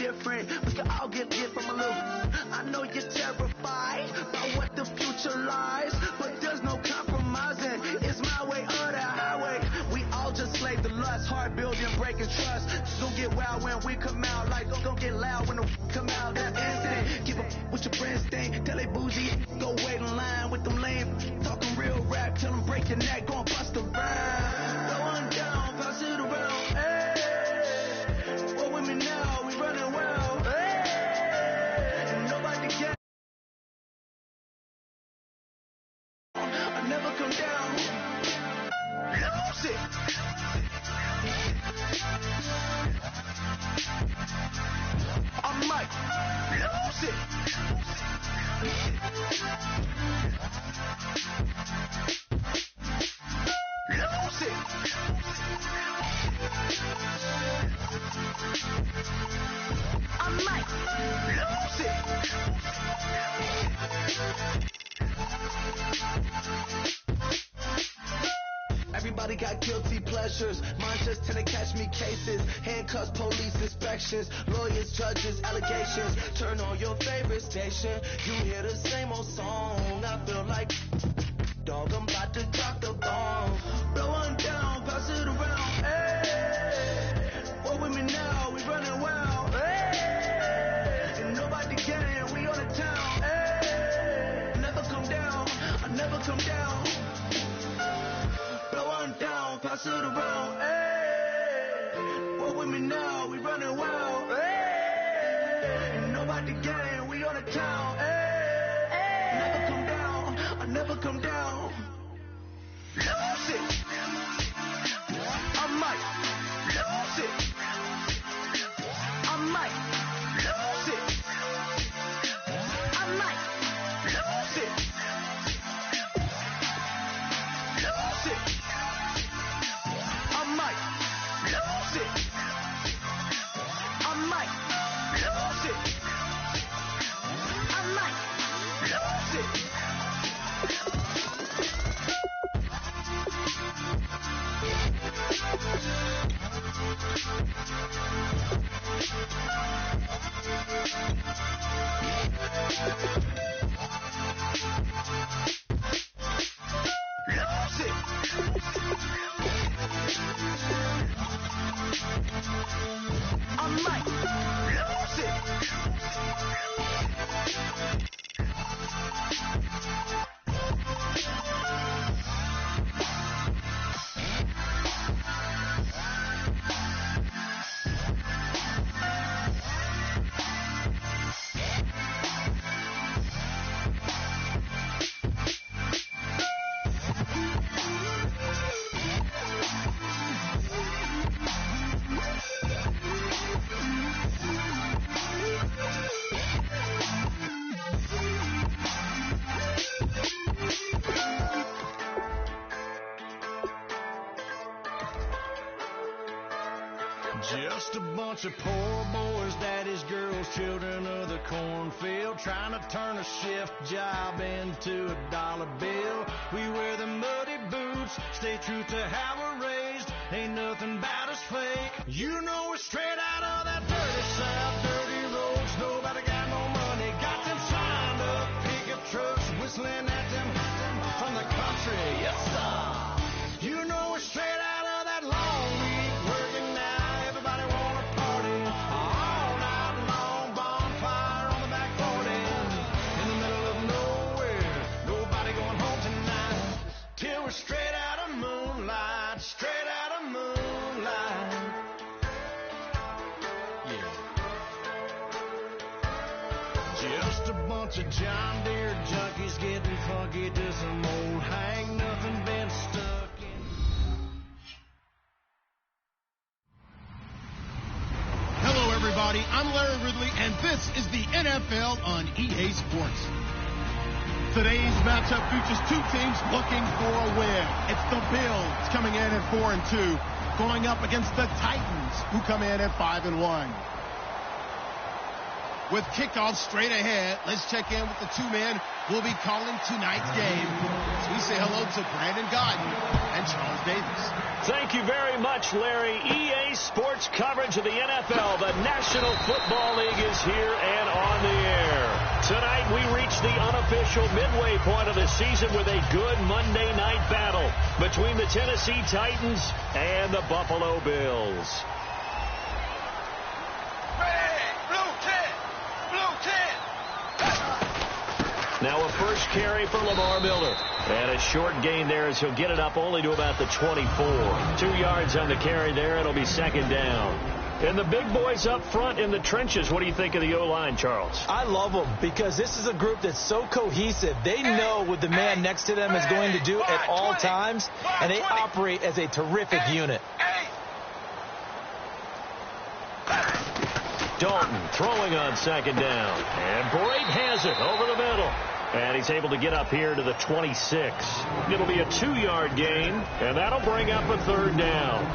different. We can all get from a little. I know you're terrified by what the future lies, but there's no compromising. It's my way or the highway. We all just slave to lust, heart building, breaking trust. Don't get wild when we come out, like don't get loud when the come out. That instant, give up with your friends thing. Tell they bougie, go wait in line with them lame. Talking real rap, tell them break your neck, gon' bust a rhyme. Going down, pass it around. Hey, what with me now? We running wild. Hey, and nobody can. I never come down. Lose it. I might lose it. Lose it. I might lose it. Everybody got guilty pleasures. Mine just tend to catch me cases. Handcuffs, police inspections, lawyers, judges, allegations. Turn on your favorite station. You hear the same old song. I feel like, dog, I'm about to drop the bomb. Blowing down, pass it around. Hey, what with me now? We running wild. Hey, and nobody can. We on the town. Hey, never come down. I never come down. Down, pass it around, hey, what with me now, we running wild, hey, ain't nobody gang, we on the town, hey, never come down, I never come down, lose it, I might, lose it, I might, lose it, I might, lose it, lose it. I might lose it. I might lose it. I might lose it. I might lose it. Just a bunch of poor boys, daddy's girls, children of the cornfield, trying to turn a shift job into a dollar bill. We wear the muddy boots, stay true to how we're raised, ain't nothing about us fake. You know we're straight out of that dirty south, dirty roads, nobody got no money, got them signed up, pickup trucks, whistling at them from the country, yes sir. You know we're straight out of that long week, working now. Everybody wanna party all night long, bonfire on the back 40, in the middle of nowhere, nobody going home tonight, till we're straight out of moonlight, straight out of moonlight, yeah. Just a bunch of John Deere junkies getting funky to some old hang nothing been stuck in. Hello, everybody. I'm Larry Ridley, and this is the NFL on EA Sports. Today's matchup features two teams looking for a win. It's the Bills coming in at 4-2, going up against the Titans, who come in at 5-1. with kickoff straight ahead. Let's check in with the two-man who will be calling tonight's game. We say hello to Brandon Gaudin and Charles Davis. Thank you very much, Larry. EA Sports coverage of the NFL. The National Football League is here and on the air. Tonight we reach the unofficial midway point of the season with a good Monday night battle between the Tennessee Titans and the Buffalo Bills. Now a first carry for Lamar Miller. And a short gain there as he'll get it up only to about the 24. 2 yards on the carry there. It'll be second down. And the big boys up front in the trenches. What do you think of the O-line, Charles? I love them because this is a group that's so cohesive. They know what the man next to them is going to do at all times, and they operate as a terrific unit. Dalton throwing on second down. And Brate has it over the middle. And he's able to get up here to the 26. It'll be a 2-yard gain, and that'll bring up a third down.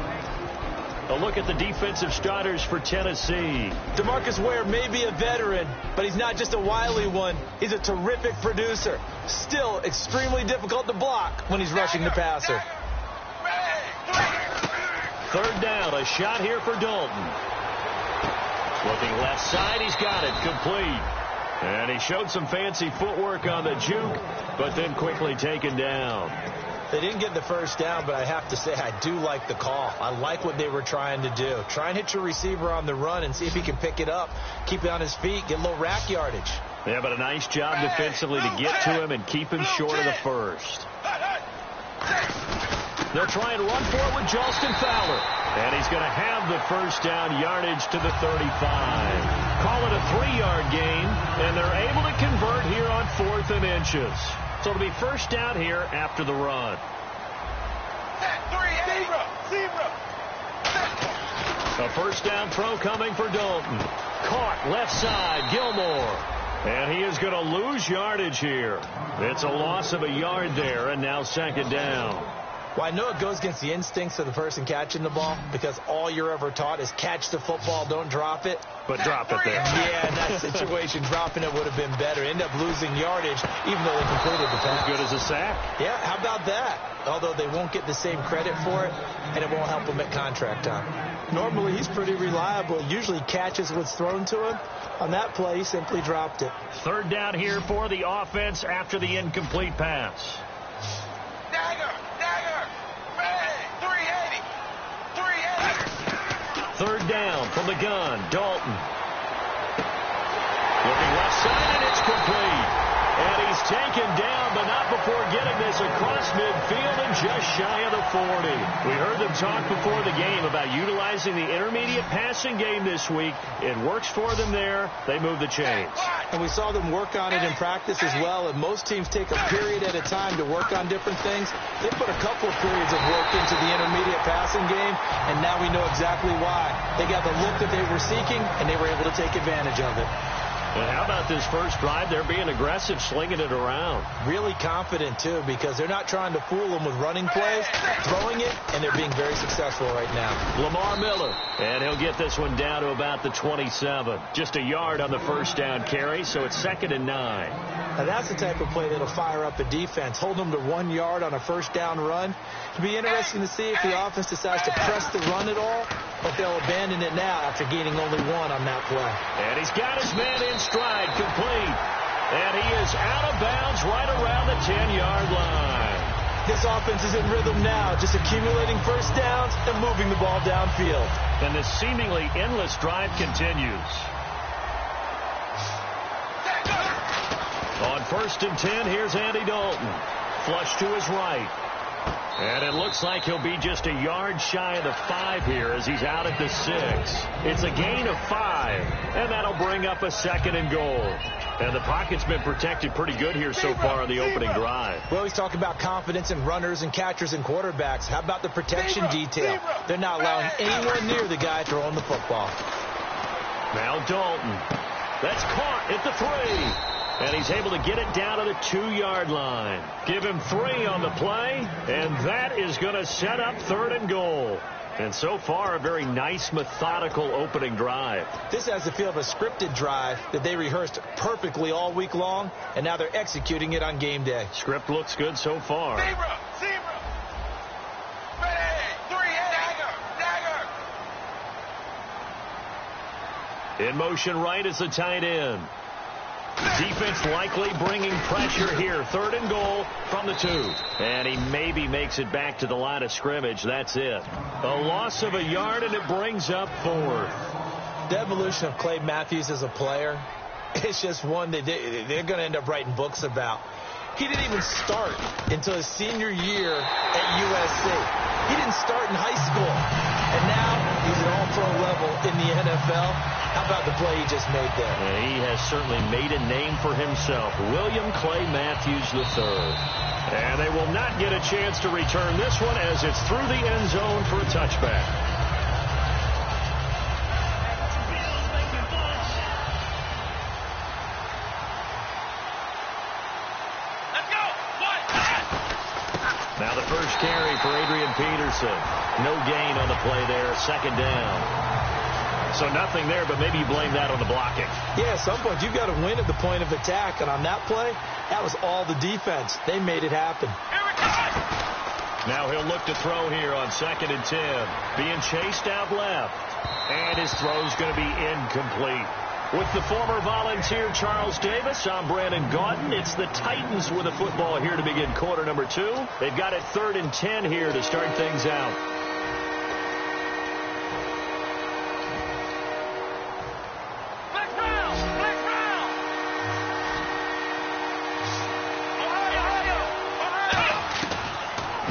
A look at the defensive starters for Tennessee. DeMarcus Ware may be a veteran, but he's not just a wily one. He's a terrific producer. Still extremely difficult to block when he's rushing the passer. Third down, a shot here for Dalton. Looking left side, he's got it, complete. And he showed some fancy footwork on the juke, but then quickly taken down. They didn't get the first down, but I have to say I do like the call. I like what they were trying to do. Try and hit your receiver on the run and see if he can pick it up, keep it on his feet, get a little rack yardage. Yeah, but a nice job defensively to get to him and keep him short of the first. They'll try and run for it with Justin Fowler. And he's going to have the first down yardage to the 35. Call it a 3-yard gain, and they're able to convert here on 4th and inches. So it'll be first down here after the run. A first down throw coming for Dalton. Caught left side, Gilmore. And he is going to lose yardage here. It's a loss of a yard there, and now second down. Well, I know it goes against the instincts of the person catching the ball because all you're ever taught is catch the football, don't drop it. But drop it there. Yeah, in that situation, dropping it would have been better. End up losing yardage, even though they completed the pass. As good as a sack. Yeah, how about that? Although they won't get the same credit for it, and it won't help him at contract time. Normally, he's pretty reliable. Usually catches what's thrown to him. On that play, he simply dropped it. Third down here for the offense after the incomplete pass. Third down from the gun, Dalton. Looking left side, and it's complete. And he's taken down, but not before getting this across midfield and just shy of the 40. We heard them talk before the game about utilizing the intermediate passing game this week. It works for them there. They move the chains. And we saw them work on it in practice as well. And most teams take a period at a time to work on different things. They put a couple of periods of work into the intermediate passing game, and now we know exactly why. They got the look that they were seeking, and they were able to take advantage of it. And how about this first drive? They're being aggressive, slinging it around. Really confident, too, because they're not trying to fool them with running plays, throwing it, and they're being very successful right now. Lamar Miller, and he'll get this one down to about the 27. Just a yard on the first down carry, so it's 2nd and 9. Now, that's the type of play that'll fire up a defense. Hold them to 1 yard on a first down run. It'll be interesting to see if the offense decides to press the run at all, but they'll abandon it now after gaining only 1 on that play. And he's got his man in stride, complete. And he is out of bounds right around the 10-yard line. This offense is in rhythm now, just accumulating first downs and moving the ball downfield. And this seemingly endless drive continues. On 1st and 10, here's Andy Dalton. Flush to his right. And it looks like he'll be just a yard shy of the 5 here as he's out at the 6. It's a gain of 5, and that'll bring up a 2nd and goal. And the pocket's been protected pretty good here so far on the opening drive. We always talk about confidence in runners and catchers and quarterbacks. How about the protection detail? They're not allowing anyone near the guy throwing the football. Now Dalton. That's caught at the 3. And he's able to get it down to the 2-yard line. Give him 3 on the play, and that is going to set up 3rd and goal. And so far, a very nice, methodical opening drive. This has the feel of a scripted drive that they rehearsed perfectly all week long, and now they're executing it on game day. Script looks good so far. Zebra! Ready! 3, dagger! In motion right is the tight end. Defense likely bringing pressure here. 3rd and goal from the 2. And he maybe makes it back to the line of scrimmage. That's it. A loss of a yard, and it brings up 4th. The evolution of Clay Matthews as a player, it's just one that they're going to end up writing books about. He didn't even start until his senior year at USC. He didn't start in high school. And now he's at all-pro level in the NFL. How about the play he just made there? And he has certainly made a name for himself. William Clay Matthews III. And they will not get a chance to return this one as it's through the end zone for a touchback. Now the first carry for Adrian Peterson. No gain on the play there. 2nd down. So nothing there, but maybe you blame that on the blocking. Yeah, at some point you've got to win at the point of attack. And on that play, that was all the defense. They made it happen. Now he'll look to throw here on 2nd and 10. Being chased out left. And his throw's going to be incomplete. With the former Volunteer Charles Davis, I'm Brandon Gaudin. It's the Titans with the football here to begin quarter number 2. They've got it 3rd and 10 here to start things out.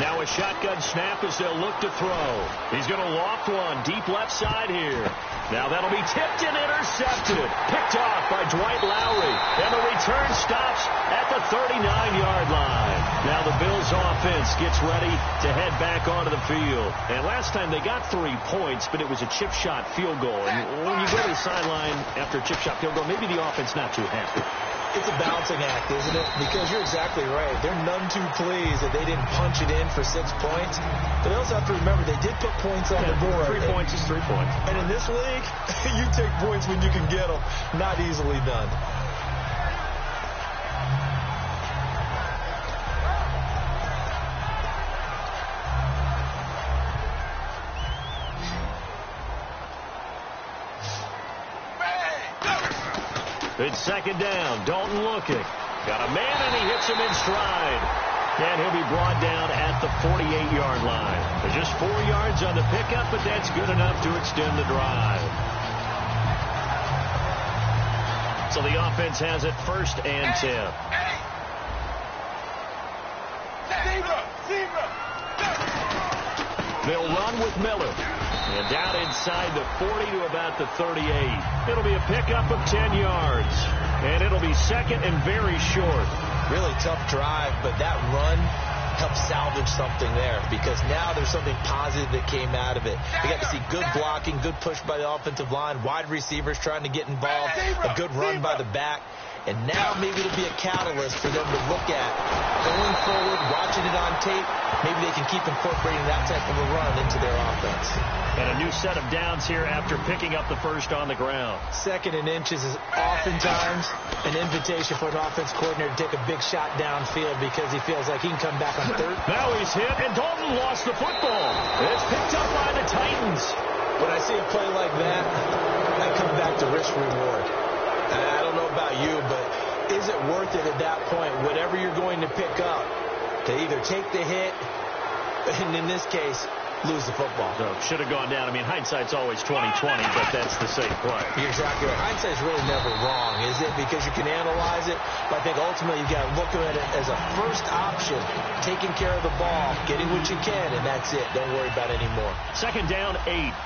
Now a shotgun snap as they'll look to throw. He's going to loft one deep left side here. Now that'll be tipped and intercepted. Picked off by Dwight Lowry. And the return stops at the 39-yard line. Now the Bills offense gets ready to head back onto the field. And last time they got 3 points, but it was a chip shot field goal. And when you go to the sideline after a chip shot field goal, maybe the offense not too happy. It's a balancing act, isn't it? Because you're exactly right. They're none too pleased that they didn't punch it in for 6 points. But they also have to remember they did put points on the board. 3 points is 3 points. And in this league, you take points when you can get them. Not easily done. It's 2nd down. Dalton looking. Got a man, and he hits him in stride. And he'll be brought down at the 48-yard line. There's just 4 yards on the pickup, but that's good enough to extend the drive. So the offense has it 1st and 10. They'll run with Miller. And down inside the 40 to about the 38. It'll be a pickup of 10 yards. And it'll be 2nd and very short. Really tough drive, but that run helped salvage something there because now there's something positive that came out of it. They got to see good blocking, good push by the offensive line, wide receivers trying to get involved, a good run by the back. And now maybe it'll be a catalyst for them to look at going forward, watching it on tape. Maybe they can keep incorporating that type of a run into their offense. And a new set of downs here after picking up the first on the ground. 2nd and inches is oftentimes an invitation for an offense coordinator to take a big shot downfield because he feels like he can come back on 3rd. Now he's hit, and Dalton lost the football. It's picked up by the Titans. When I see a play like that, I come back to risk reward. I don't know about you, but is it worth it at that point, whatever you're going to pick up, to either take the hit, and in this case, lose the football? So should have gone down. I mean, hindsight's always 20/20, but that's the safe play. You're exactly right. Hindsight's really never wrong, is it? Because you can analyze it, but I think ultimately you've got to look at it as a first option, taking care of the ball, getting what you can, and that's it. Don't worry about it anymore. 2nd down, 8.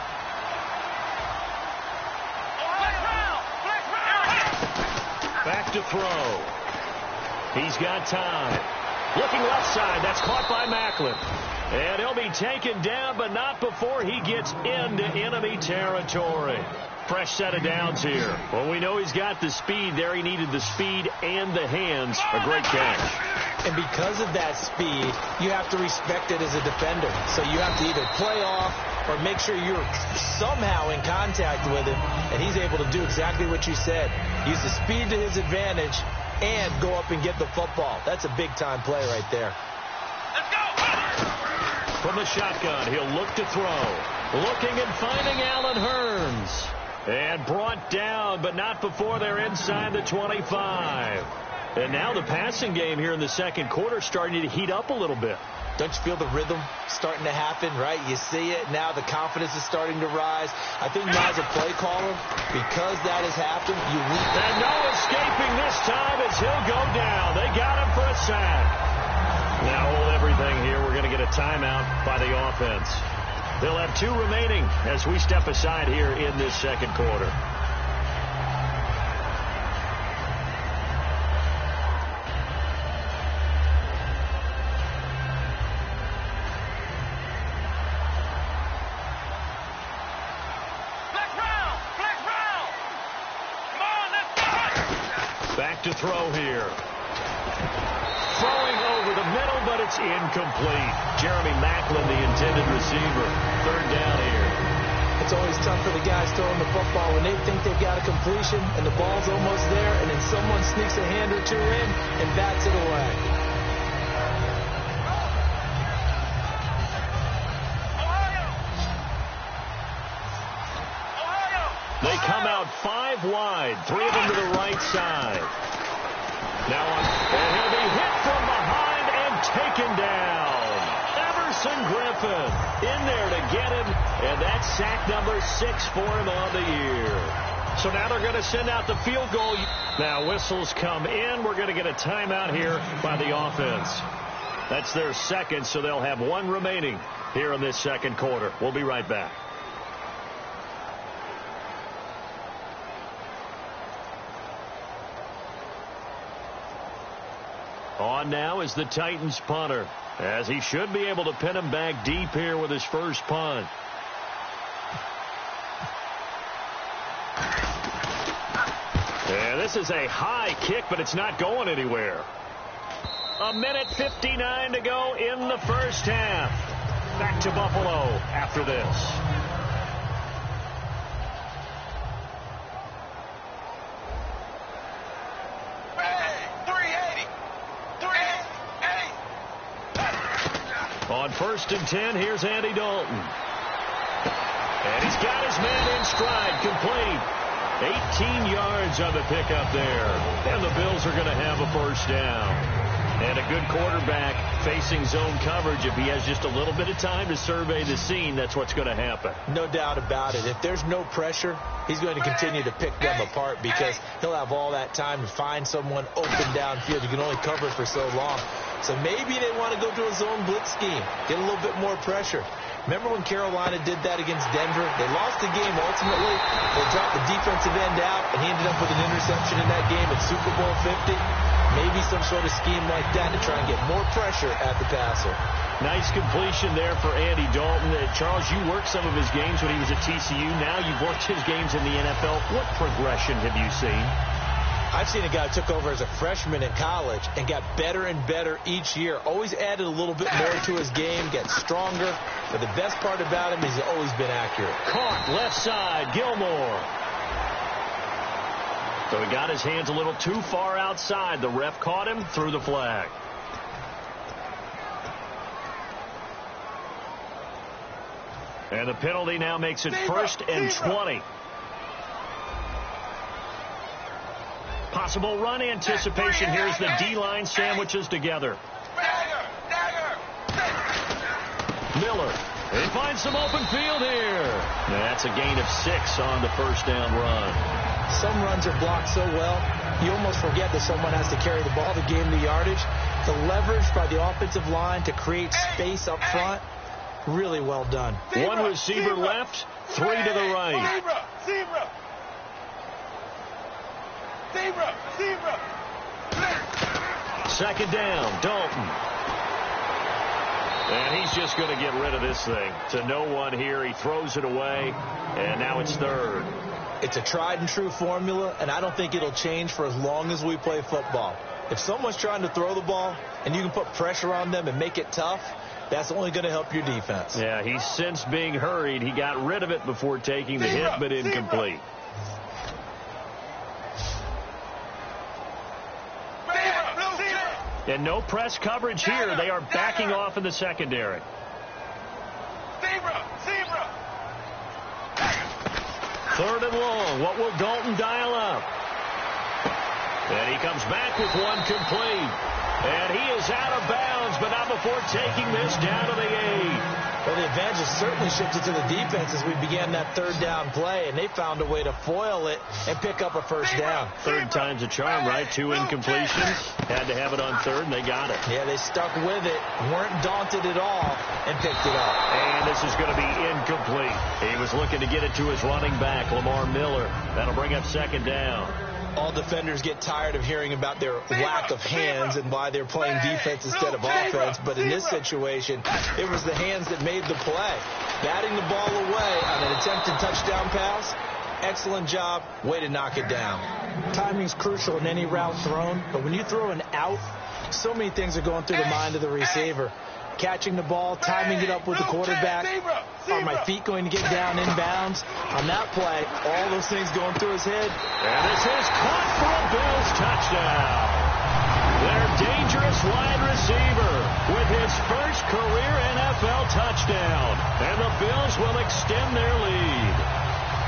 Back to throw. He's got time. Looking left side. That's caught by Macklin. And he'll be taken down, but not before he gets into enemy territory. Fresh set of downs here. Well, we know he's got the speed there. He needed the speed and the hands. A great catch. And because of that speed, you have to respect it as a defender. So you have to either play off or make sure you're somehow in contact with him, and he's able to do exactly what you said. Use the speed to his advantage and go up and get the football. That's a big-time play right there. Let's go! From the shotgun, he'll look to throw. Looking and finding Allen Hurns. And brought down, but not before they're inside the 25. And now the passing game here in the second quarter starting to heat up a little bit. Don't you feel the rhythm starting to happen, right? You see it now. The confidence is starting to rise. I think now as a play caller, because that has happened, you need that. And no escaping this time as he'll go down. They got him for a sack. Now hold everything here. We're going to get a timeout by the offense. They'll have 2 remaining as we step aside here in this second quarter. Back to throw here. Throwing over the middle, but it's incomplete. Jeremy Maclin, the intended receiver. Third down here. It's always tough for the guys throwing the football when they think they've got a completion and the ball's almost there, and then someone sneaks a hand or two in and bats it away. They come out 5 wide, 3 of them to the right side. Now and he'll be hit from behind and taken down. Everson Griffin in there to get him, and that's sack number 6 for him on the year. So now they're going to send out the field goal. Now whistles come in. We're going to get a timeout here by the offense. That's their second, so they'll have 1 remaining here in this second quarter. We'll be right back. On now is the Titans punter, as he should be able to pin him back deep here with his first punt. And this is a high kick, but it's not going anywhere. 1:59 to go in the first half. Back to Buffalo after this. On 1st and 10, here's Andy Dalton. And he's got his man in stride, complete. 18 yards on the pickup there. And the Bills are going to have a first down. And a good quarterback facing zone coverage. If he has just a little bit of time to survey the scene, that's what's going to happen. No doubt about it. If there's no pressure, he's going to continue to pick them apart because he'll have all that time to find someone open downfield. You can only cover for so long. So maybe they want to go to a zone blitz scheme, get a little bit more pressure. Remember when Carolina did that against Denver? They lost the game ultimately. They dropped the defensive end out, and he ended up with an interception in that game at Super Bowl 50. Maybe some sort of scheme like that to try and get more pressure at the passer. Nice completion there for Andy Dalton. Charles, you worked some of his games when he was at TCU. Now you've worked his games in the NFL. What progression have you seen? I've seen a guy who took over as a freshman in college and got better and better each year. Always added a little bit more to his game, got stronger. But the best part about him is he's always been accurate. Caught left side, Gilmore. So he got his hands a little too far outside. The ref caught him, threw the flag. And the penalty now makes it 1st and 20. Possible run anticipation. Here's the D-line sandwiches together. Miller. He finds some open field here. That's a gain of 6 on the first down run. Some runs are blocked so well, you almost forget that someone has to carry the ball to gain the yardage. The leverage by the offensive line to create space up front, really well done. One receiver left, 3 to the right. Second down, Dalton. And he's just going to get rid of this thing. To no one here. He throws it away, and now it's 3rd. It's a tried-and-true formula, and I don't think it'll change for as long as we play football. If someone's trying to throw the ball and you can put pressure on them and make it tough, that's only going to help your defense. Yeah, he's since being hurried. He got rid of it before taking the hit, but incomplete. And no press coverage here. They are backing off in the secondary. Third and long. What will Dalton dial up? And he comes back with one complete. And he is out of bounds, but not before taking this down to the 8. Well, the advantage has certainly shifted to the defense as we began that third down play, and they found a way to foil it and pick up a first down. Third time's a charm, right? 2 incompletions. Had to have it on third, and they got it. Yeah, they stuck with it, weren't daunted at all, and picked it up. And this is going to be incomplete. He was looking to get it to his running back, Lamar Miller. That'll bring up second down. All defenders get tired of hearing about their lack of hands and why they're playing defense instead of offense. But in this situation, it was the hands that made the play. Batting the ball away on an attempted touchdown pass, excellent job, way to knock it down. Timing's crucial in any route thrown, but when you throw an out, so many things are going through the mind of the receiver. Catching the ball, timing it up with the quarterback. Are my feet going to get down inbounds? On that play, all those things going through his head. And this is caught for a Bills touchdown. Their dangerous wide receiver with his first career NFL touchdown. And the Bills will extend their lead.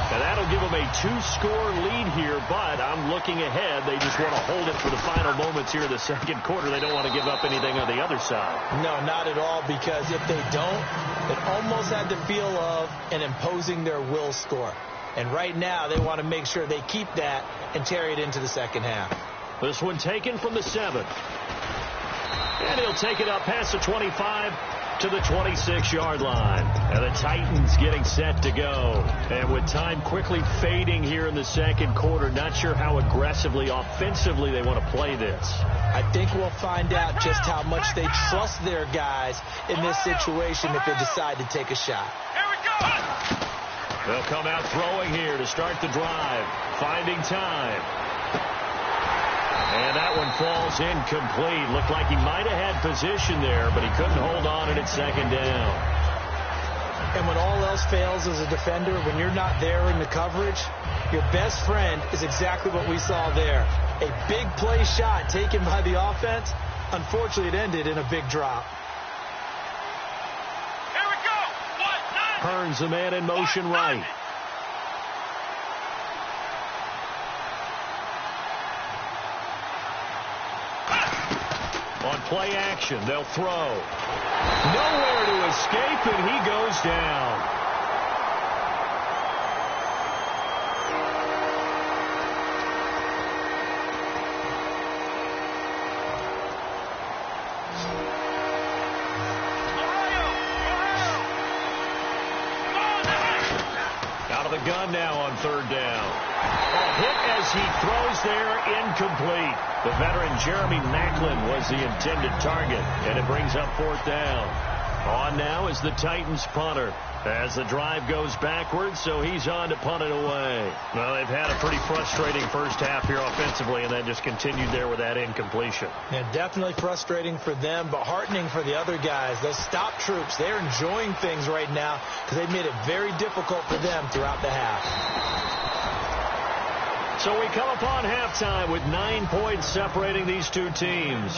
And that'll give them a 2-score lead here, but I'm looking ahead. They just want to hold it for the final moments here in the second quarter. They don't want to give up anything on the other side. No, not at all, because if they don't, it almost had the feel of an imposing their will score. And right now, they want to make sure they keep that and carry it into the second half. This one taken from the 7. And he'll take it up past the 25 to the 26-yard line. And the Titans getting set to go. And with time quickly fading here in the second quarter, not sure how aggressively, offensively they want to play this. I think we'll find out just how much they trust their guys in this situation if they decide to take a shot. Here we go. They'll come out throwing here to start the drive. Finding time. And that one falls incomplete. Looked like he might have had position there, but he couldn't hold on at second down. And when all else fails as a defender, when you're not there in the coverage, your best friend is exactly what we saw there. A big play shot taken by the offense. Unfortunately, it ended in a big drop. Here we go. Hearns the man in motion right. On play action, they'll throw. Nowhere to escape, and he goes down. Out of the gun now on third down. A hit as he throws there, incomplete. The veteran Jeremy Maclin was the intended target, and it brings up fourth down. On now is the Titans punter as the drive goes backwards, so he's on to punt it away. Well, they've had a pretty frustrating first half here offensively, and then just continued there with that incompletion. Yeah, definitely frustrating for them, but heartening for the other guys. Those stop troops, they're enjoying things right now because they've made it very difficult for them throughout the half. So we come upon halftime with 9 points separating these two teams.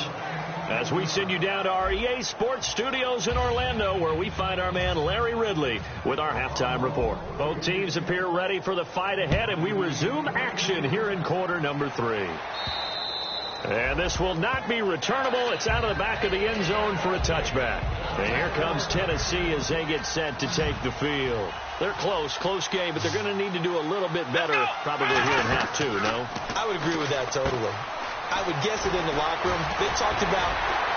As we send you down to our EA Sports Studios in Orlando, where we find our man Larry Ridley with our halftime report. Both teams appear ready for the fight ahead, and we resume action here in quarter number 3. And this will not be returnable. It's out of the back of the end zone for a touchback. And here comes Tennessee as they get set to take the field. They're close game, but they're going to need to do a little bit better probably here in half 2, no? I would agree with that totally. I would guess it in the locker room. They talked about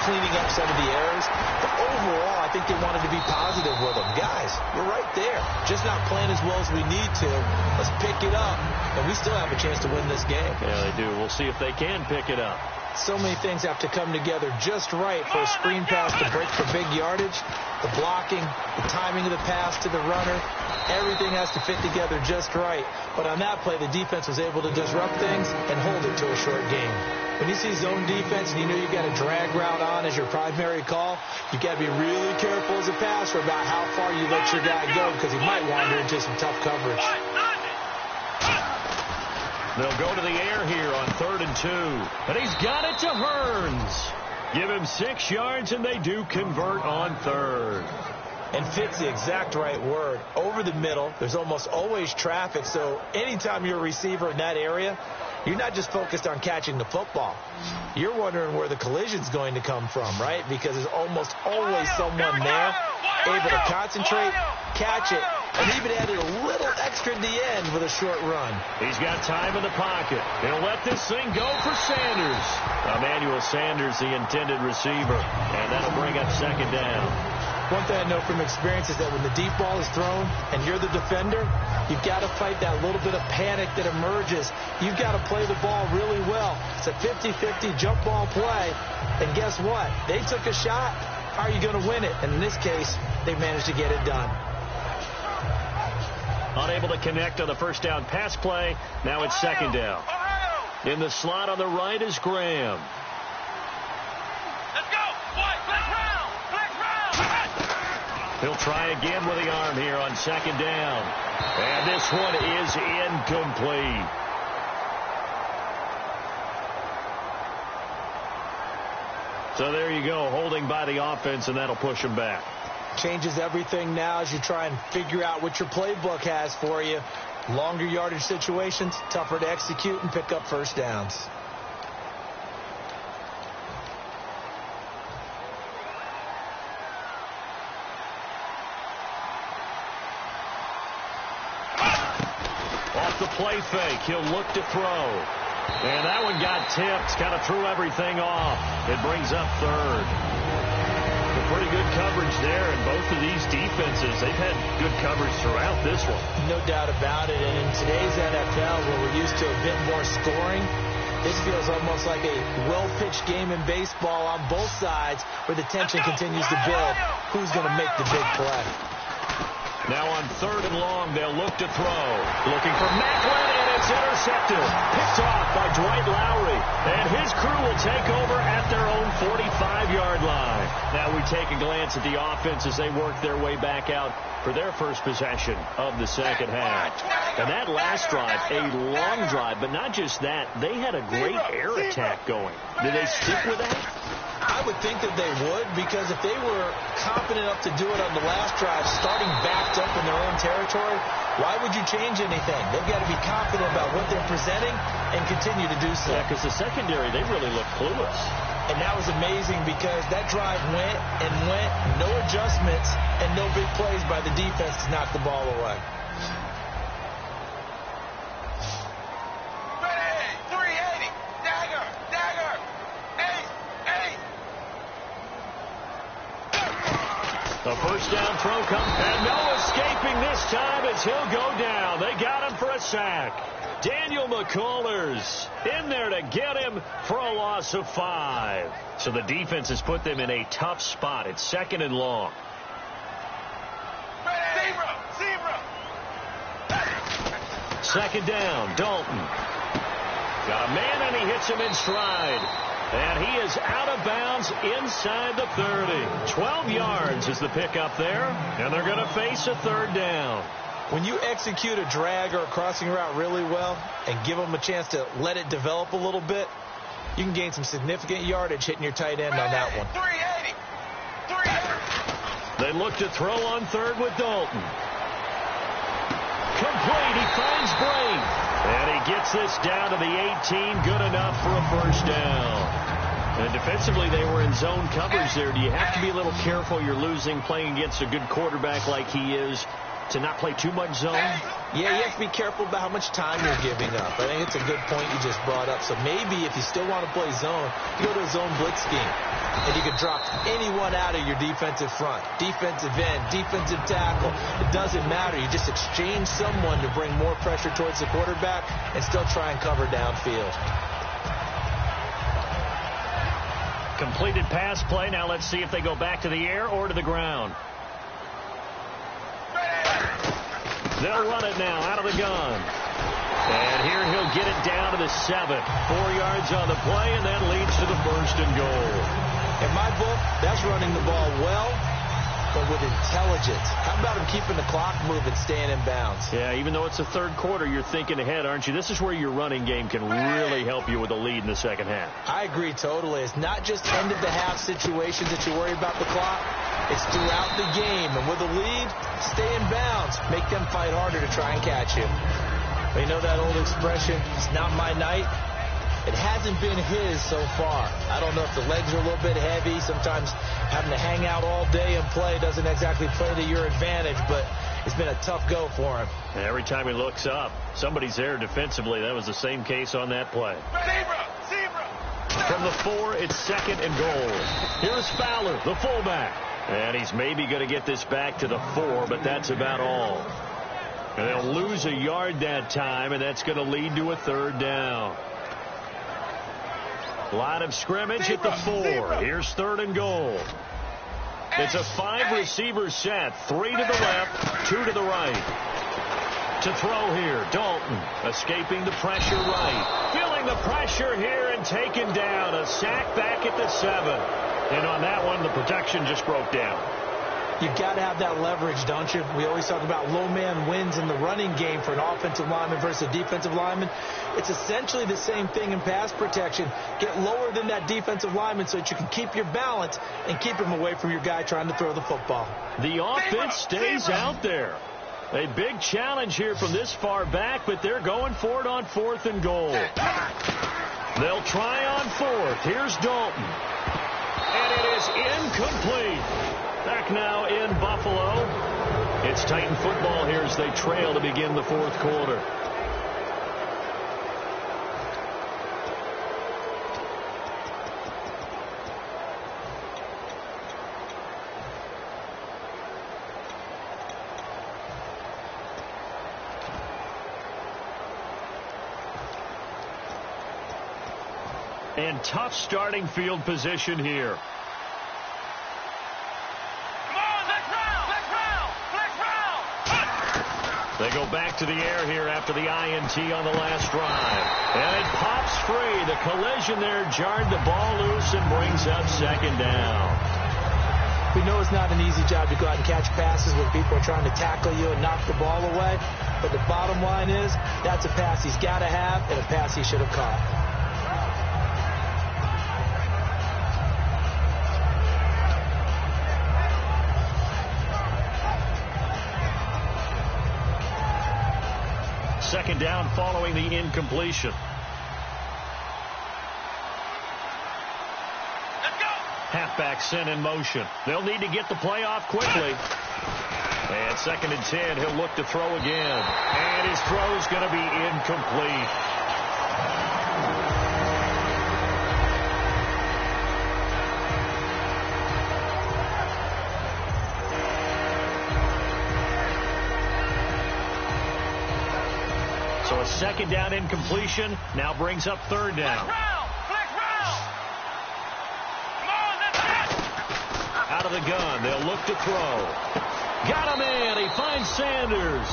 cleaning up some of the errors, but overall, I think they wanted to be positive with them. Guys, we're right there. Just not playing as well as we need to. Let's pick it up, and we still have a chance to win this game. Yeah, they do. We'll see if they can pick it up. So many things have to come together just right for a screen pass to break for big yardage. The blocking, the timing of the pass to the runner, everything has to fit together just right But on that play, the defense was able to disrupt things and hold it to a short game. When you see zone defense and you know you've got a drag route on as your primary call, you've got to be really careful as a passer about how far you let your guy go because he might wander into some tough coverage. They'll go to the air here on 3rd and 2. And he's got it to Hearns. Give him 6 yards, and they do convert on 3rd. And fit's the exact right word. Over the middle, there's almost always traffic, so anytime you're a receiver in that area, you're not just focused on catching the football. You're wondering where the collision's going to come from, right? Because there's almost always someone there able to concentrate, catch it, and even added a little extra at the end with a short run. He's got time in the pocket. He'll let this thing go for Sanders. Emmanuel Sanders, the intended receiver, and that'll bring up 2nd down. One thing I know from experience is that when the deep ball is thrown and you're the defender, you've got to fight that little bit of panic that emerges. You've got to play the ball really well. It's a 50-50 jump ball play. And guess what? They took a shot. How are you going to win it? And in this case, they managed to get it done. Unable to connect on the first down pass play. Now it's 2nd down. In the slot on the right is Graham. He'll try again with the arm here on 2nd down. And this one is incomplete. So there you go, holding by the offense, and that'll push him back. Changes everything now as you try and figure out what your playbook has for you. Longer yardage situations, tougher to execute and pick up first downs. Off the play fake, he'll look to throw. And that one got tipped, kind of threw everything off. It brings up 3rd. Pretty good coverage there, and both of these defenses, they've had good coverage throughout this one. No doubt about it, and in today's NFL, where we're used to a bit more scoring, this feels almost like a well-pitched game in baseball on both sides, where the tension continues to build. Who's going to make the big play? Now on 3rd and long, they'll look to throw. Looking for Macklin, and it's intercepted. Picked off by Dwight Lowry. And his crew will take over at their own 45-yard line. Now we take a glance at the offense as they work their way back out for their first possession of the second half. And that last drive, a long drive, but not just that. They had a great air attack going. Did they stick with that? I would think that they would, because if they were confident enough to do it on the last drive, starting backed up in their own territory, why would you change anything? They've got to be confident about what they're presenting and continue to do so. Yeah, because the secondary, they really look clueless. And that was amazing because that drive went and went, no adjustments, and no big plays by the defense to knock the ball away. The first down throw comes, and no escaping this time as he'll go down. They got him for a sack. Daniel McCullers in there to get him for a loss of 5. So the defense has put them in a tough spot. It's 2nd and long. Second down, Dalton. Got a man, and he hits him in stride. And he is out of bounds inside the 30. 12 yards is the pickup there, and they're going to face a 3rd down. When you execute a drag or a crossing route really well and give them a chance to let it develop a little bit, you can gain some significant yardage hitting your tight end on that one. 380. They look to throw on 3rd with Dalton. Complete. He finds Bray. And he gets this down to the 18. Good enough for a first down. And defensively, they were in zone coverage there. Do you have to be a little careful? You're losing, playing against a good quarterback like he is, to not play too much zone? Yeah, you have to be careful about how much time you're giving up. I think it's a good point you just brought up. So maybe if you still want to play zone, you go to a zone blitz scheme. And you can drop anyone out of your defensive front. Defensive end, defensive tackle. It doesn't matter. You just exchange someone to bring more pressure towards the quarterback and still try and cover downfield. Completed pass play. Now let's see if they go back to the air or to the ground. They'll run it now out of the gun. And here he'll get it down to the 7. 4 yards on the play, and that leads to the 1st and goal. In my book, that's running the ball well, but with intelligence. How about him keeping the clock moving, staying in bounds? Yeah, even though it's the 3rd quarter, you're thinking ahead, aren't you? This is where your running game can really help you with a lead in the 2nd half. I agree totally. It's not just end-of-the-half situations that you worry about the clock. It's throughout the game. And with a lead, stay in bounds. Make them fight harder to try and catch you. But you know that old expression, it's not my night? It hasn't been his so far. I don't know if the legs are a little bit heavy. Sometimes having to hang out all day and play doesn't exactly play to your advantage, but it's been a tough go for him. And every time he looks up, somebody's there defensively. That was the same case on that play. Zebra! From the 4, it's 2nd and goal. Here's Fowler, the fullback. And he's maybe going to get this back to the 4, but that's about all. And they'll lose a yard that time, and that's going to lead to a 3rd down. Line of scrimmage at the 4. Here's 3rd and goal. It's a 5-receiver set. 3 to the left, 2 to the right. To throw here, Dalton escaping the pressure right. Feeling the pressure here and taken down. A sack back at the 7. And on that one, the protection just broke down. You've got to have that leverage, don't you? We always talk about low man wins in the running game for an offensive lineman versus a defensive lineman. It's essentially the same thing in pass protection. Get lower than that defensive lineman so that you can keep your balance and keep him away from your guy trying to throw the football. The offense stays out there. A big challenge here from this far back, but they're going for it on 4th and goal. They'll try on 4th. Here's Dalton. And it is incomplete. Back now in Buffalo. It's Titan football here as they trail to begin the 4th quarter. And tough starting field position here. They go back to the air here after the INT on the last drive. And it pops free. The collision there jarred the ball loose and brings up 2nd down. We know it's not an easy job to go out and catch passes when people are trying to tackle you and knock the ball away. But the bottom line is that's a pass he's got to have and a pass he should have caught. Second down following the incompletion. Halfback sent in motion. They'll need to get the play off quickly. And 2nd and 10. He'll look to throw again. And his throw's going to be incomplete. So a 2nd down incompletion now brings up 3rd down. Out of the gun, they'll look to throw. Got him in. He finds Sanders.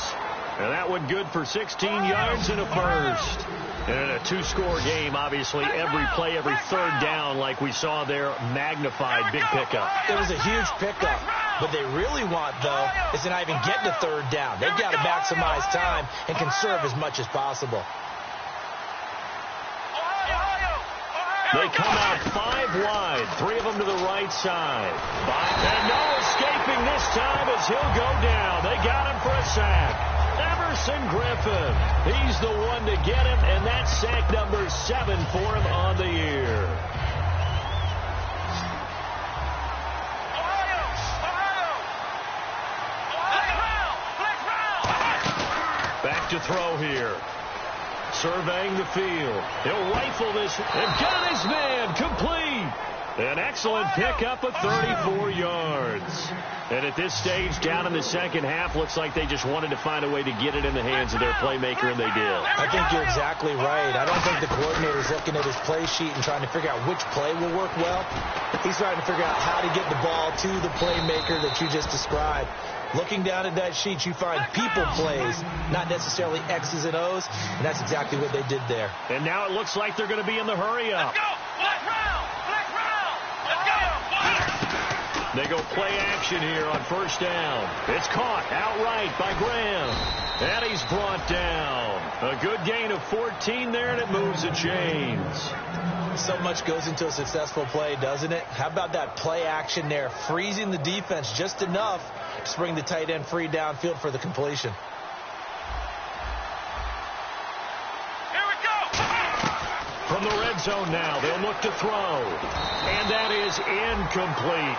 And that one good for 16 yards and a 1st. And in a 2-score game, obviously, every play, every 3rd down, like we saw there, magnified. Big pickup. It was a huge pickup. What they really want, though, is to not even get to 3rd down. They've got to maximize time and conserve as much as possible. They come out 5 wide, 3 of them to the right side. And no escaping this time as he'll go down. They got him for a sack. Everson Griffin. He's the one to get him, and that's sack number 7 for him on the year. Back to throw here. Surveying the field. He'll rifle this and got his man complete. An excellent pickup of 34 yards. And at this stage, down in the second half, looks like they just wanted to find a way to get it in the hands of their playmaker, and they did. I think you're exactly right. I don't think the coordinator's looking at his play sheet and trying to figure out which play will work well. He's trying to figure out how to get the ball to the playmaker that you just described. Looking down at that sheet, you find people plays, not necessarily X's and O's, and that's exactly what they did there. And now it looks like they're going to be in the hurry-up. Let's go! Black round! Let's go! They go play action here on first down. It's caught outright by Graham. And he's brought down. A good gain of 14 there, and it moves the chains. So much goes into a successful play, doesn't it? How about that play action there, freezing the defense just enough to bring the tight end free downfield for the completion. Here we go! From the red zone now, they'll look to throw. And that is incomplete.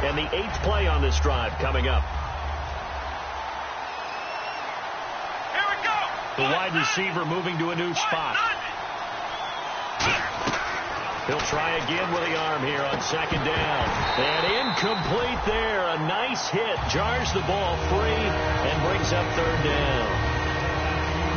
And the 8th play on this drive coming up. Here we go! The wide receiver moving to a new spot. He'll try again with the arm here on second down. And incomplete there. A nice hit. Jars the ball free and brings up third down.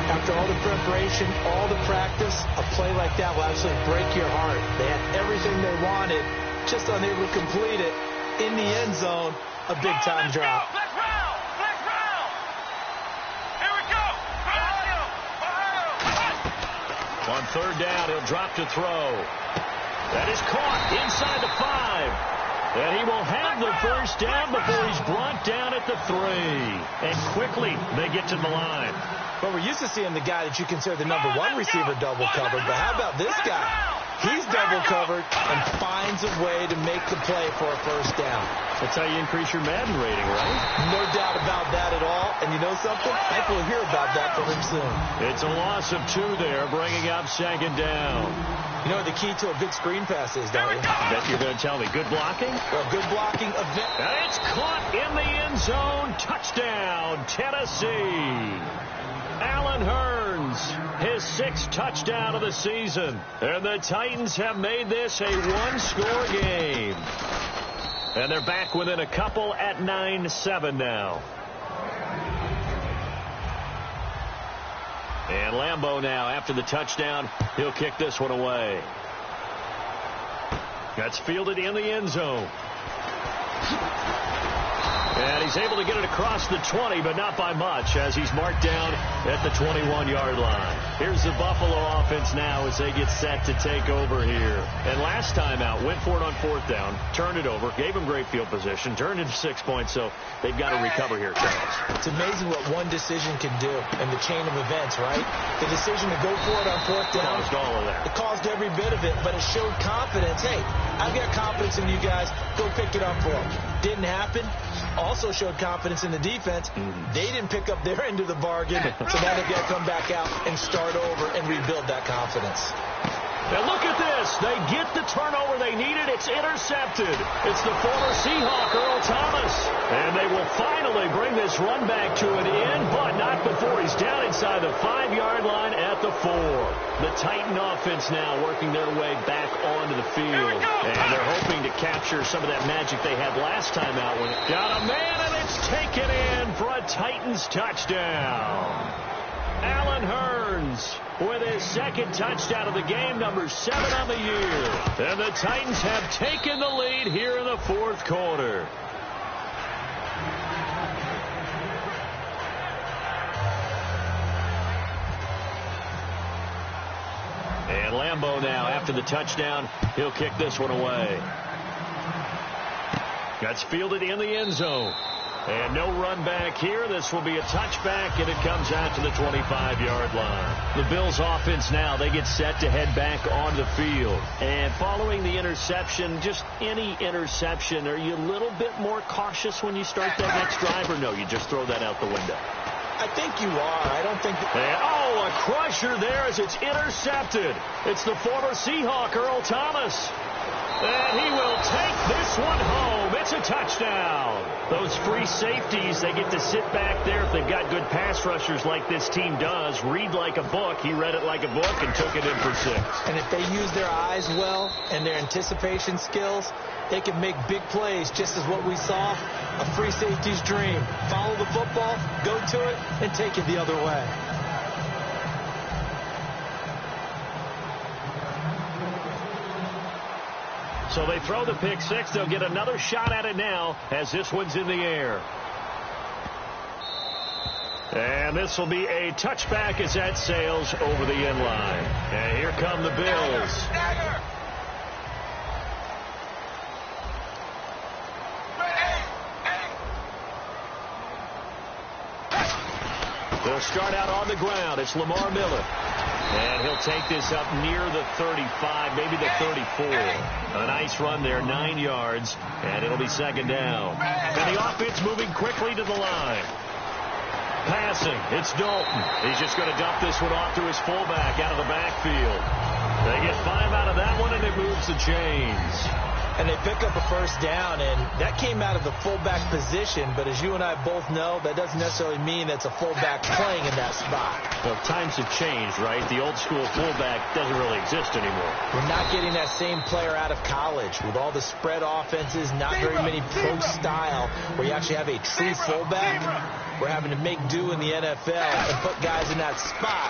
After all the preparation, all the practice, a play like that will absolutely break your heart. They had everything they wanted, just unable to complete it. In the end zone, a big-time drop. Let's round! Let's round! Here we go! On third down, he'll drop to throw. That is caught inside the 5. And he will have the first down before he's brought down at the 3. And quickly, they get to the line. Well, we're used to seeing the guy that you consider the number 1 receiver double covered. But how about this guy? He's double covered and finds a way to make the play for a first down. That's how you increase your Madden rating, right? No doubt about that at all. And you know something? I think we'll hear about that from him soon. It's a loss of 2 there, bringing up second down. You know what the key to a good screen pass is, don't you? Bet you're going to tell me. Good blocking? Well, good blocking event. And it's caught in the end zone. Touchdown, Tennessee. Allen Hurns, his 6th touchdown of the season. And the Titans have made this a one-score game. And they're back within a couple at 9-7 now. And Lambeau now, after the touchdown, he'll kick this one away. That's fielded in the end zone. And he's able to get it across the 20, but not by much, as he's marked down at the 21-yard line. Here's the Buffalo offense now as they get set to take over here. And last time out, went for it on fourth down, turned it over, gave him great field position, turned into 6 points, so they've got to recover here, Charles. It's amazing what one decision can do in the chain of events, right? The decision to go for it on fourth down. Caused all of that. It caused every bit of it, but it showed confidence. Hey, I've got confidence in you guys. Go pick it up for them. Didn't happen. Also showed confidence in the defense. They didn't pick up their end of the bargain, so now they've got to come back out and start over and rebuild that confidence. Now look at this. They get the turnover they needed. It's intercepted. It's the former Seahawk, Earl Thomas. And they will finally bring this run back to an end, but not before he's down inside the 5-yard line at the 4. The Titan offense now working their way back onto the field. And they're hoping to capture some of that magic they had last time out. When it got a man, and it's taken in for a Titans touchdown. Allen Hurns with his 2nd touchdown of the game, number 7 on the year. And the Titans have taken the lead here in the 4th quarter. And Lambeau now, after the touchdown, he'll kick this one away. That's fielded in the end zone. And no run back here. This will be a touchback, and it comes out to the 25-yard line. The Bills offense now, they get set to head back on the field. And following the interception, just any interception, are you a little bit more cautious when you start that next drive, or no, you just throw that out the window? I think you are. I don't think that... And, oh, a crusher there as it's intercepted. It's the former Seahawk, Earl Thomas. And he will take this one home. It's a touchdown. Those free safeties, they get to sit back there if they've got good pass rushers like this team does. Read like a book. He read it like a book and took it in for 6. And if they use their eyes well and their anticipation skills, they can make big plays, just as what we saw, a free safety's dream. Follow the football, go to it, and take it the other way. So they throw the pick 6. They'll get another shot at it now as this one's in the air. And this will be a touchback as that sails over the end line. And here come the Bills. They'll start out on the ground. It's Lamar Miller. And he'll take this up near the 35, maybe the 34. A nice run there, 9 yards, and it'll be second down. And the offense moving quickly to the line. Passing, it's Dalton. He's just going to dump this one off to his fullback out of the backfield. They get 5 out of that one, and it moves the chains. And they pick up a first down, and that came out of the fullback position. But as you and I both know, that doesn't necessarily mean that's a fullback playing in that spot. Well, times have changed, right? The old school fullback doesn't really exist anymore. We're not getting that same player out of college with all the spread offenses, not very many pro style, where you actually have a true fullback. We're having to make do in the NFL and put guys in that spot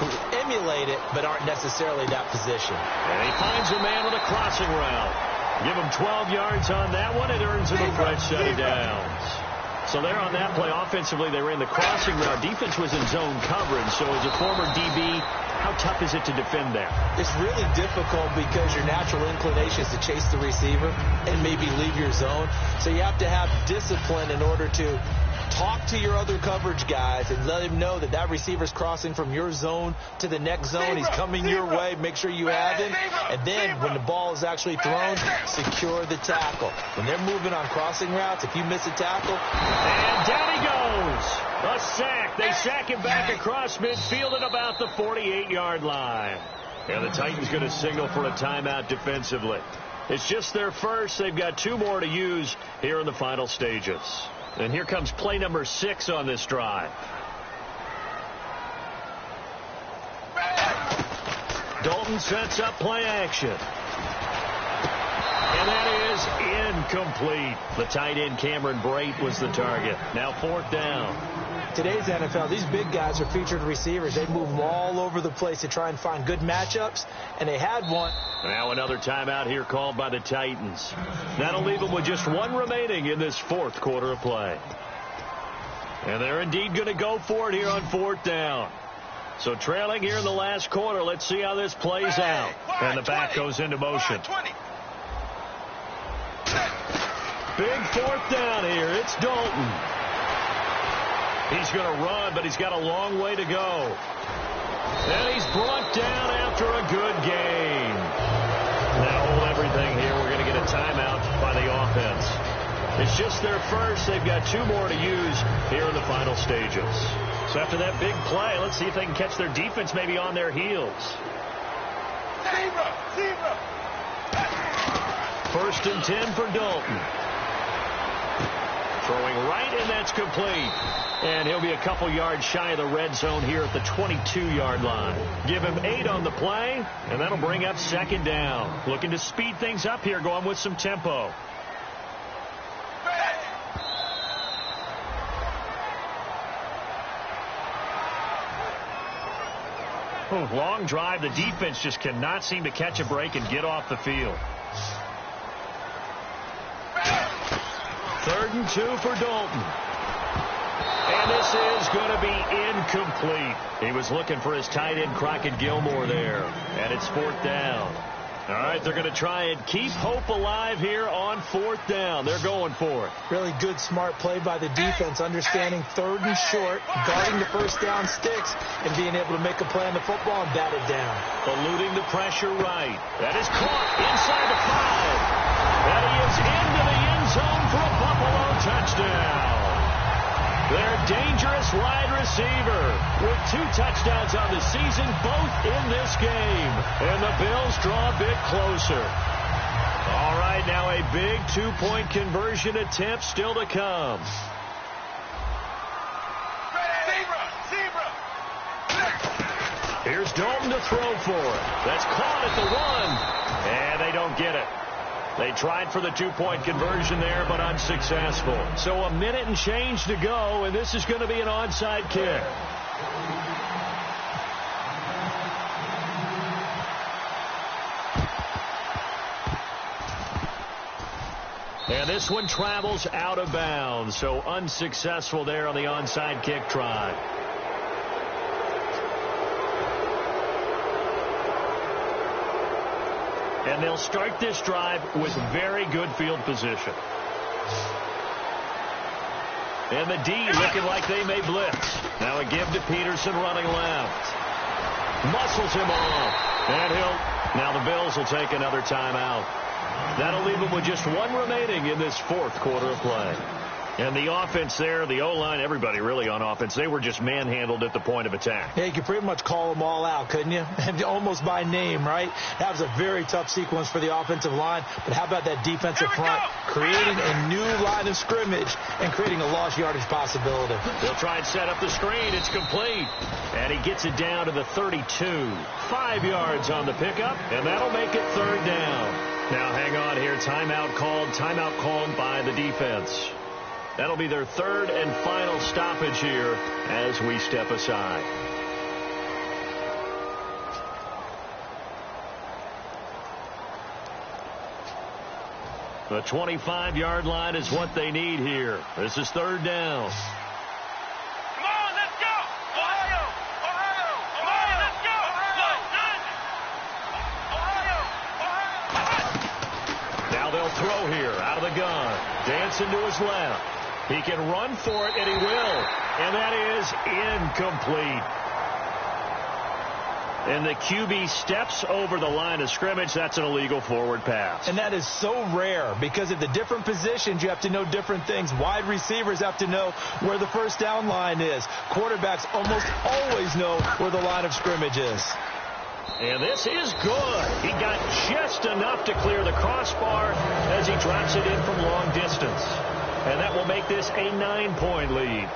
who emulate it but aren't necessarily that position. And he finds a man with a crossing route. Give him 12 yards on that one. It earns him a fresh set of downs. So there on that play, offensively, they ran the crossing route. Defense was in zone coverage. So as a former DB, how tough is it to defend there? It's really difficult because your natural inclination is to chase the receiver and maybe leave your zone. So you have to have discipline in order to talk to your other coverage guys and let him know that that receiver's crossing from your zone to the next zone. He's coming your way. Make sure you have him. And then when the ball is actually thrown, secure the tackle. When they're moving on crossing routes, if you miss a tackle. And down he goes. A sack. They sack him back across midfield at about the 48-yard line. And the Titans going to signal for a timeout defensively. It's just their first. They've got 2 more to use here in the final stages. And here comes play number 6 on this drive. Dalton sets up play action. And that is incomplete. The tight end Cameron Brate was the target. Now 4th down. Today's NFL, these big guys are featured receivers. They move all over the place to try and find good matchups, and they had one. Now another timeout here called by the Titans. That'll leave them with just 1 remaining in this 4th quarter of play. And they're indeed going to go for it here on 4th down. So trailing here in the last quarter, let's see how this plays out. And the back goes into motion. Big 4th down here. It's Dalton. He's going to run, but he's got a long way to go. And he's brought down after a good game. Now hold everything here. We're going to get a timeout by the offense. It's just their first. They've got 2 more to use here in the final stages. So after that big play, let's see if they can catch their defense maybe on their heels. 1st and 10 for Dalton. Throwing right, and that's complete. And he'll be a couple yards shy of the red zone here at the 22-yard line. Give him 8 on the play, and that'll bring up 2nd down. Looking to speed things up here, going with some tempo. Long drive. The defense just cannot seem to catch a break and get off the field. 3rd and 2 for Dalton. And this is going to be incomplete. He was looking for his tight end, Crockett Gilmore, there. And it's 4th down. All right, they're going to try and keep hope alive here on 4th down. They're going for it. Really good, smart play by the defense, understanding 3rd and short, guarding the first down sticks, and being able to make a play on the football and bat it down. Eluding the pressure right. That is caught inside the 5. And he is into the end zone for a Buffalo touchdown. Their dangerous wide receiver with 2 touchdowns on the season, both in this game. And the Bills draw a bit closer. All right, now a big two-point conversion attempt still to come. Here's Dalton to throw for it. That's caught at the 1, and they don't get it. They tried for the two-point conversion there, but unsuccessful. So a minute and change to go, and this is going to be an onside kick. And this one travels out of bounds, so unsuccessful there on the onside kick try. And they'll start this drive with very good field position. And the D looking like they may blitz. Now a give to Peterson running left. Muscles him off. And now the Bills will take another timeout. That'll leave them with just one remaining in this fourth quarter of play. And the offense there, the O-line, everybody really on offense, they were just manhandled at the point of attack. Yeah, you could pretty much call them all out, couldn't you? Almost by name, right? That was a very tough sequence for the offensive line. But how about that defensive front creating a new line of scrimmage and creating a lost yardage possibility? They'll try and set up the screen. It's complete. And he gets it down to the 32. 5 yards on the pickup, and that'll make it third down. Now hang on here. Timeout called by the defense. That'll be their third and final stoppage here as we step aside. The 25-yard line is what they need here. This is third down. Come on, let's go! Ohio! Ohio! Ohio! Let's go! Ohio! Ohio! Now they'll throw here out of the gun. Dancing to his left. He can run for it, and he will. And that is incomplete. And the QB steps over the line of scrimmage. That's an illegal forward pass. And that is so rare because at the different positions, you have to know different things. Wide receivers have to know where the first down line is. Quarterbacks almost always know where the line of scrimmage is. And this is good. He got just enough to clear the crossbar as he drops it in from long distance. And that will make this a 9-point lead.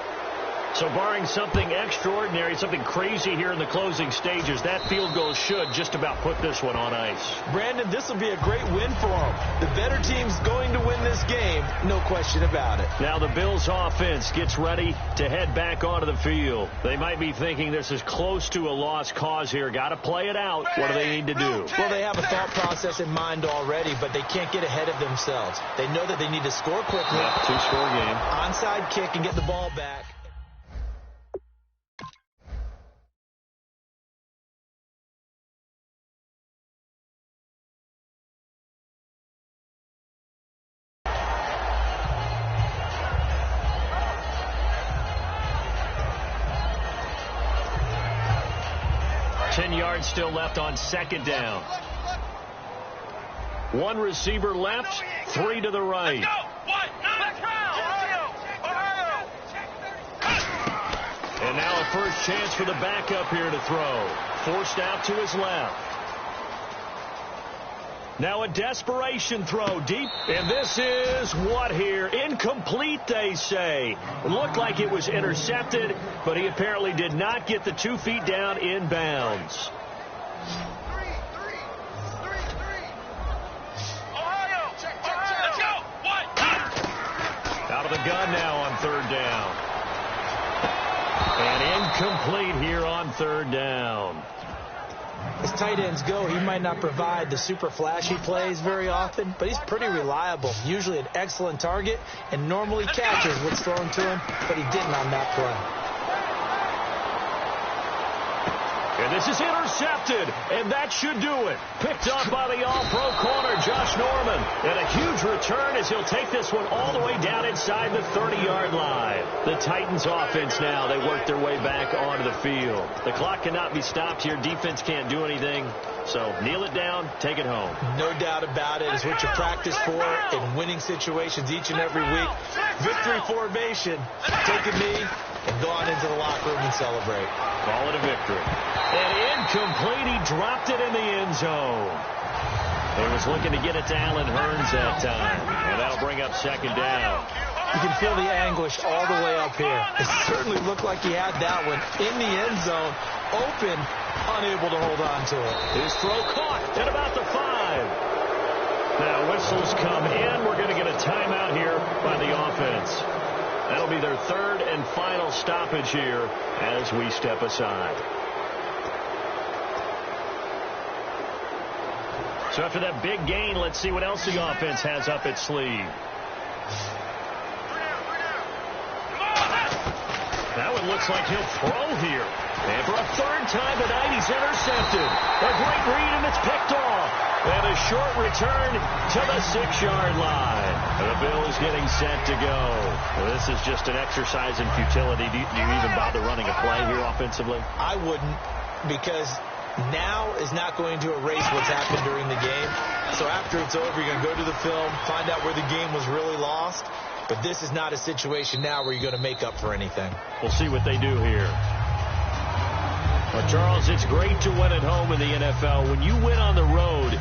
So barring something extraordinary, something crazy here in the closing stages, that field goal should just about put this one on ice. Brandon, this will be a great win for them. The better team's going to win this game, no question about it. Now the Bills offense gets ready to head back onto the field. They might be thinking this is close to a lost cause here. Got to play it out. What do they need to do? Well, they have a thought process in mind already, but they can't get ahead of themselves. They know that they need to score quickly. Yeah, 2-score game. Onside kick and get the ball back. Still left on second down. One receiver left, 3 to the right. Let's go! What? Let's go! Ohio! Ohio! And now a first chance for the backup here to throw. Forced out to his left. Now a desperation throw deep. And this is what here? Incomplete, they say. It looked like it was intercepted, but he apparently did not get the 2 feet down in bounds. Ohio! Let's go! What? Out of the gun now on third down. And incomplete here on third down. As tight ends go, he might not provide the super flashy plays very often, but he's pretty reliable. Usually an excellent target and normally catches what's thrown to him, but he didn't on that play. And this is intercepted, and that should do it. Picked up by the all-pro corner, Josh Norman. And a huge return as he'll take this one all the way down inside the 30-yard line. The Titans offense now, they work their way back onto the field. The clock cannot be stopped here. Defense can't do anything. So kneel it down, take it home. No doubt about it. It's what you practice for in winning situations each and every week. Victory formation. Take a knee and go on into the locker room and celebrate. Call it a victory. And incomplete. He dropped it in the end zone. He was looking to get it to Allen Hurns that time, and that'll bring up second down. You can feel the anguish all the way up here. It certainly looked like he had that one in the end zone, open, unable to hold on to it. His throw caught at about the 5. Now whistles come in. We're going to get a timeout here by the offense. That'll be their third and final stoppage here as we step aside. So after that big gain, let's see what else the offense has up its sleeve. That one looks like he'll throw here. And for a third time tonight, he's intercepted. A great read, and it's picked off. And a short return to the 6-yard line. The Bills getting set to go. Well, this is just an exercise in futility. Do you even bother running a play here offensively? I wouldn't, because now is not going to erase what's happened during the game. So after it's over, you're going to go to the film, find out where the game was really lost. But this is not a situation now where you're going to make up for anything. We'll see what they do here. Well, Charles, it's great to win at home in the NFL. When you win on the road,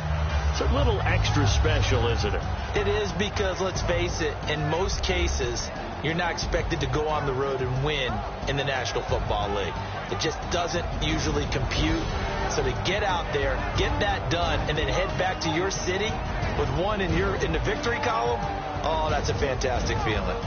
it's a little extra special, isn't it? It is, because, let's face it, in most cases, you're not expected to go on the road and win in the National Football League. It just doesn't usually compute. So to get out there, get that done, and then head back to your city with one in the victory column, oh, that's a fantastic feeling.